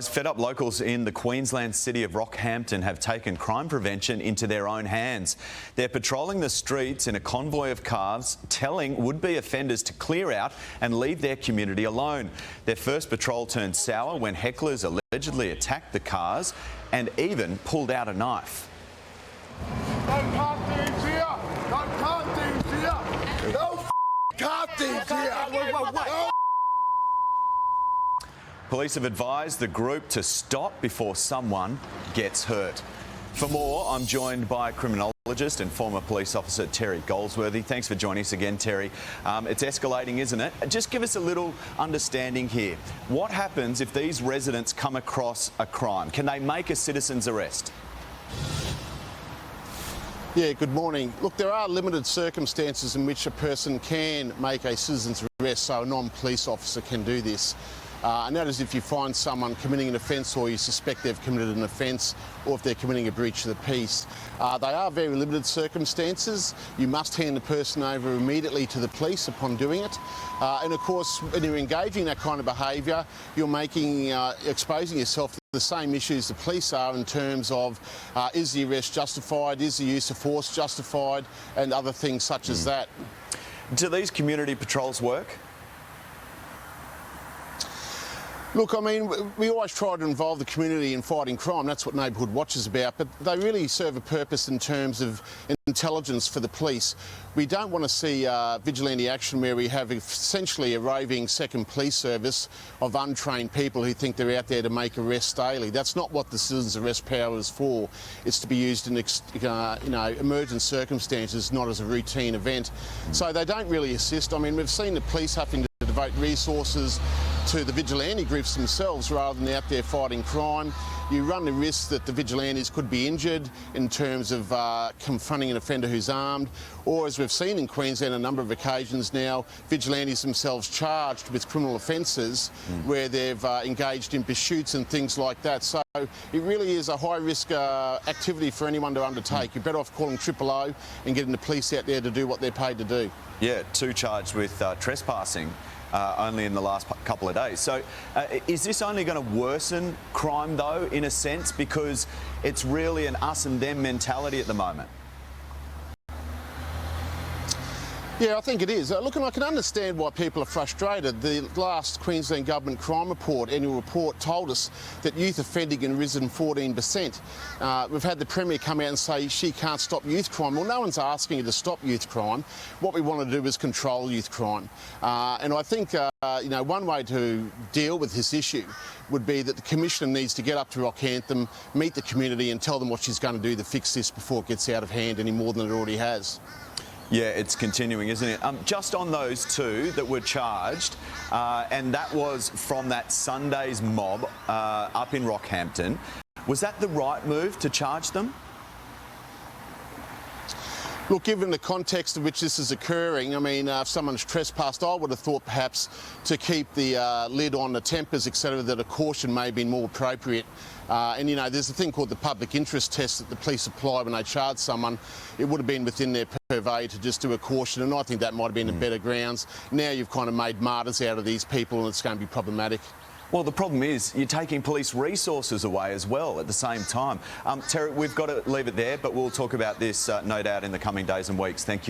Fed up locals in the Queensland city of Rockhampton have taken crime prevention into their own hands. They're patrolling the streets in a convoy of cars, telling would-be offenders to clear out and leave their community alone. Their first patrol turned sour when hecklers allegedly attacked the cars and even pulled out a knife. No car thieves here! No car thieves here! No car thieves here! No. Police have advised the group to stop before someone gets hurt. For more, I'm joined by criminologist and former police officer Terry Goldsworthy. Thanks for joining us again, Terry. It's escalating, isn't it? Just give us a little understanding here. What happens if these residents come across a crime? Can they make a citizen's arrest? Yeah, good morning. Look, there are limited circumstances in which a person can make a citizen's arrest, so a non-police officer can do this. And that is if you find someone committing an offence or you suspect they've committed an offence or if they're committing a breach of the peace. They are very limited circumstances. You must hand the person over immediately to the police upon doing it. And of course, when you're engaging that kind of behaviour, you're exposing yourself to the same issues the police are in terms of is the arrest justified, is the use of force justified, and other things such as that. Do these community patrols work? Look, I mean, we always try to involve the community in fighting crime. That's what Neighbourhood Watch is about, but they really serve a purpose in terms of intelligence for the police. We don't want to see vigilante action where we have essentially a roving second police service of untrained people who think they're out there to make arrests daily. That's not what the citizen's arrest power is for. It's to be used in emergent circumstances, not as a routine event. So they don't really assist. I mean, we've seen the police having to devote resources to the vigilante groups themselves rather than out there fighting crime. You run the risk that the vigilantes could be injured in terms of confronting an offender who's armed, or as we've seen in Queensland a number of occasions now, vigilantes themselves charged with criminal offences where they've engaged in pursuits and things like that. So it really is a high-risk activity for anyone to undertake. You're better off calling 000 and getting the police out there to do what they're paid to do. Yeah, 2 charged with trespassing. Only in the last couple of days. So is this only going to worsen crime, though, in a sense, because it's really an us and them mentality at the moment? Yeah, I think it is. Look, and I can understand why people are frustrated. The last Queensland Government Crime Report, annual report, told us that youth offending had risen 14%. We've had the Premier come out and say she can't stop youth crime. Well, no one's asking her to stop youth crime. What we want to do is control youth crime. And I think, one way to deal with this issue would be that the Commissioner needs to get up to Rockhampton, meet the community and tell them what she's going to do to fix this before it gets out of hand any more than it already has. Yeah, it's continuing, isn't it? Just on those 2 that were charged, and that was from that Sunday's mob up in Rockhampton, was that the right move to charge them? Look, given the context in which this is occurring, I mean, if someone's trespassed, I would have thought perhaps to keep the lid on the tempers, etc., that a caution may have been more appropriate. There's a thing called the public interest test that the police apply when they charge someone. It would have been within their purvey to just do a caution, and I think that might have been a better grounds. Now you've kind of made martyrs out of these people, and it's going to be problematic. Well, the problem is you're taking police resources away as well at the same time. Terry, we've got to leave it there, but we'll talk about this no doubt in the coming days and weeks. Thank you.